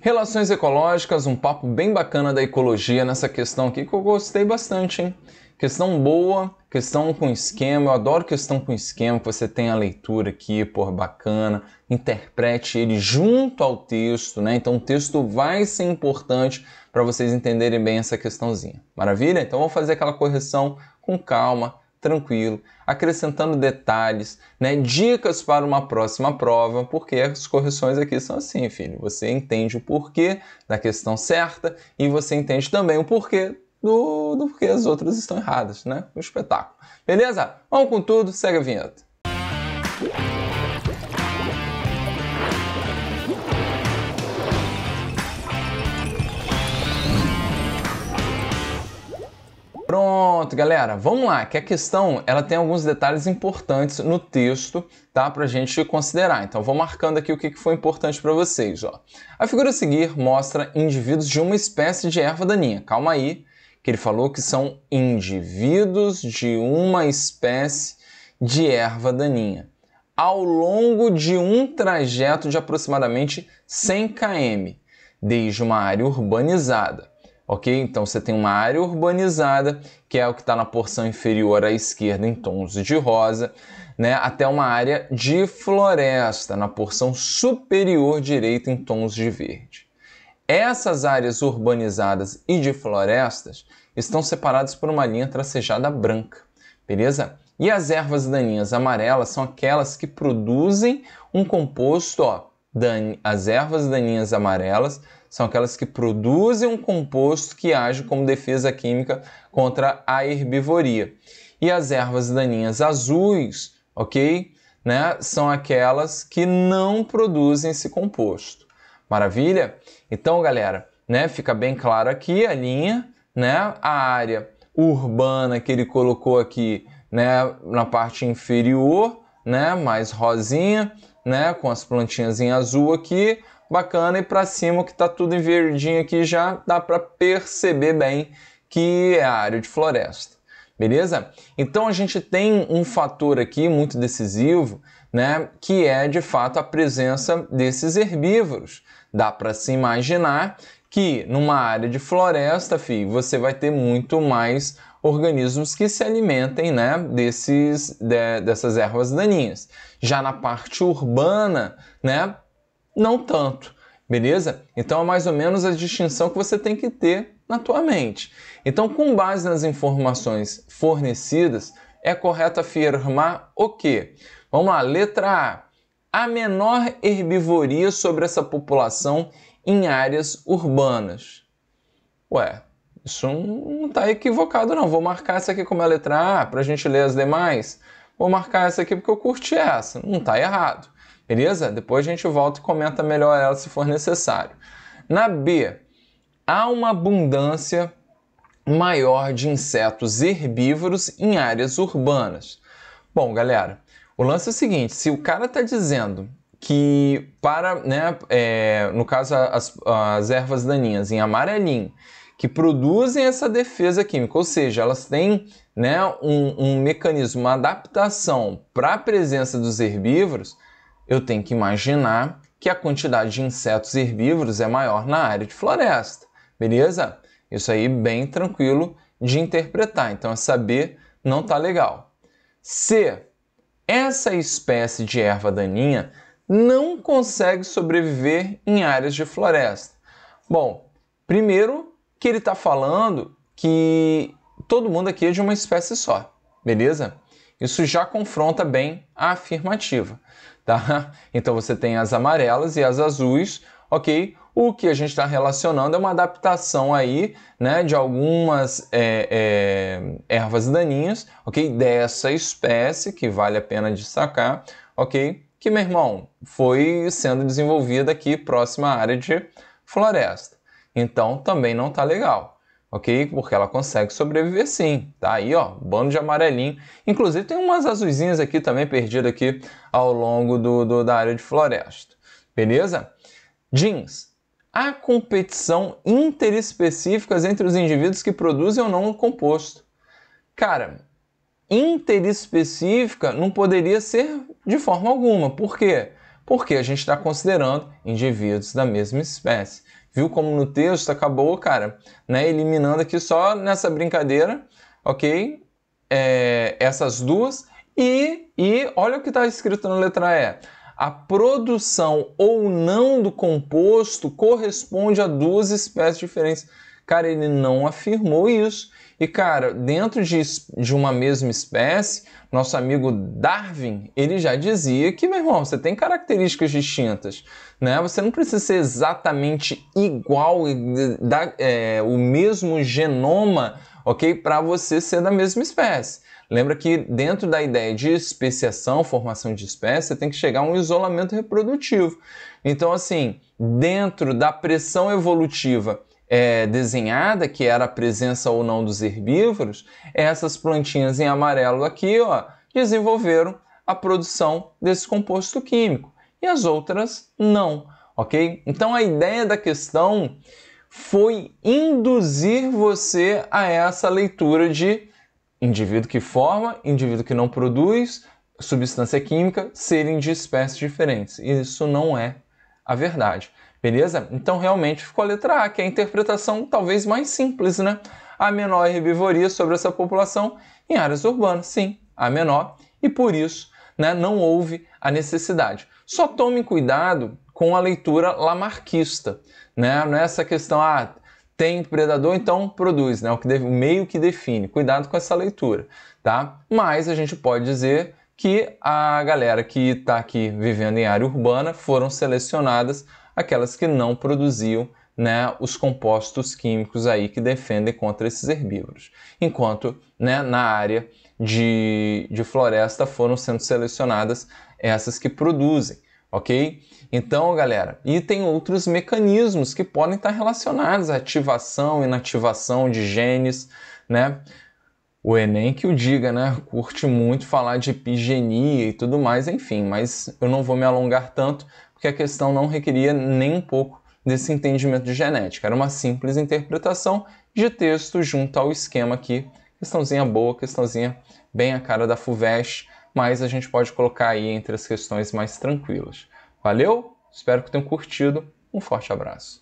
Relações ecológicas, um papo bem bacana da ecologia nessa questão aqui que eu gostei bastante, hein? Questão boa, questão com esquema, eu adoro questão com esquema, que você tem a leitura aqui, pô, bacana, interprete ele junto ao texto, né? Então o texto vai ser importante para vocês entenderem bem essa questãozinha. Maravilha? Então vamos fazer aquela correção com calma, tranquilo, acrescentando detalhes, né, dicas para uma próxima prova, porque as correções aqui são assim, filho. Você entende o porquê da questão certa e você entende também o porquê do porquê as outras estão erradas, né? O espetáculo. Beleza? Vamos com tudo, segue a vinheta. Pronto, galera, vamos lá, que a questão ela tem alguns detalhes importantes no texto, tá, pra gente considerar. Então vou marcando aqui o que foi importante para vocês, ó. A figura a seguir mostra indivíduos de uma espécie de erva daninha. Calma aí, que ele falou que são indivíduos de uma espécie de erva daninha ao longo de um trajeto de aproximadamente 100 km, desde uma área urbanizada. Ok? Então você tem uma área urbanizada, que é o que está na porção inferior à esquerda em tons de rosa, né? Até uma área de floresta, na porção superior direita em tons de verde. Essas áreas urbanizadas e de florestas estão separadas por uma linha tracejada branca, beleza? E as ervas daninhas amarelas são aquelas que produzem um composto, ó, as ervas daninhas amarelas são aquelas que produzem um composto que age como defesa química contra a herbivoria. E as ervas daninhas azuis, ok? Né? São aquelas que não produzem esse composto. Maravilha? Então, galera, né, fica bem claro aqui a linha, né? A área urbana que ele colocou aqui, né, na parte inferior, né, mais rosinha, né, com as plantinhas em azul aqui, bacana, e para cima que está tudo em verdinho aqui já dá para perceber bem que é a área de floresta, beleza? Então a gente tem um fator aqui muito decisivo, né, que é de fato a presença desses herbívoros. Dá para se imaginar que numa área de floresta, filho, você vai ter muito mais organismos que se alimentem, né, dessas ervas daninhas. Já na parte urbana, né, não tanto, beleza? Então é mais ou menos a distinção que você tem que ter na tua mente. Então, com base nas informações fornecidas, é correto afirmar o quê? Vamos lá, letra A. A menor herbivoria sobre essa população em áreas urbanas. Ué, isso não está equivocado não. Vou marcar essa aqui como a letra A para a gente ler as demais. Vou marcar essa aqui porque eu curti essa. Não está errado. Beleza? Depois a gente volta e comenta melhor ela se for necessário. Na B, há uma abundância maior de insetos herbívoros em áreas urbanas. Bom, galera, o lance é o seguinte, se o cara está dizendo que no caso as ervas daninhas em amarelinho, que produzem essa defesa química, ou seja, elas têm, né, um mecanismo, uma adaptação para a presença dos herbívoros, eu tenho que imaginar que a quantidade de insetos herbívoros é maior na área de floresta, beleza? Isso aí bem tranquilo de interpretar, então essa B não tá legal. C. Essa espécie de erva daninha não consegue sobreviver em áreas de floresta. Bom, primeiro que ele está falando que todo mundo aqui é de uma espécie só, beleza? Isso já confronta bem a afirmativa, tá? Então você tem as amarelas e as azuis, ok? O que a gente está relacionando é uma adaptação aí, né, de algumas ervas daninhas, ok? Dessa espécie, que vale a pena destacar, ok? Que, meu irmão, foi sendo desenvolvida aqui próxima à área de floresta. Então, também não tá legal, ok? Porque ela consegue sobreviver sim. Tá aí, ó, bando de amarelinho. Inclusive, tem umas azuisinhas aqui também perdidas aqui ao longo da área de floresta. Beleza? Jeans. Há competição interespecíficas entre os indivíduos que produzem ou não o composto. Cara, interespecífica não poderia ser de forma alguma. Por quê? porque a gente está considerando indivíduos da mesma espécie. Viu como no texto acabou, cara, né, eliminando aqui só nessa brincadeira, ok? Essas duas. E olha o que está escrito na letra E. A produção ou não do composto corresponde a duas espécies diferentes. Cara, ele não afirmou isso. E, cara, dentro de uma mesma espécie, nosso amigo Darwin, ele já dizia que, meu irmão, você tem características distintas, né? Você não precisa ser exatamente igual, o mesmo genoma, ok? Para você ser da mesma espécie. Lembra que dentro da ideia de especiação, formação de espécie, você tem que chegar a um isolamento reprodutivo. Então, assim, dentro da pressão evolutiva desenhada, que era a presença ou não dos herbívoros, essas plantinhas em amarelo aqui, ó, desenvolveram a produção desse composto químico e as outras não, ok? Então a ideia da questão foi induzir você a essa leitura de indivíduo que forma, indivíduo que não produz, substância química serem de espécies diferentes. E isso não é a verdade. Beleza? Então realmente ficou a letra A, que é a interpretação talvez mais simples, né? A menor herbivoria sobre essa população em áreas urbanas. Sim, a menor. E por isso, né, não houve a necessidade. Só tomem cuidado com a leitura lamarquista, né? Não é essa questão, tem predador, então produz, né? O meio que define. Cuidado com essa leitura, tá? Mas a gente pode dizer que a galera que está aqui vivendo em área urbana foram selecionadas aquelas que não produziam, né, os compostos químicos aí que defendem contra esses herbívoros. Enquanto, né, na área de floresta foram sendo selecionadas essas que produzem, ok? Então, galera, e tem outros mecanismos que podem estar relacionados à ativação e inativação de genes, né? O Enem que o diga, né? Curte muito falar de epigenia e tudo mais, enfim, mas eu não vou me alongar tanto, porque a questão não requeria nem um pouco desse entendimento de genética. Era uma simples interpretação de texto junto ao esquema aqui. Questãozinha boa, questãozinha bem a cara da FUVEST, mas a gente pode colocar aí entre as questões mais tranquilas. Valeu? Espero que tenham curtido. Um forte abraço.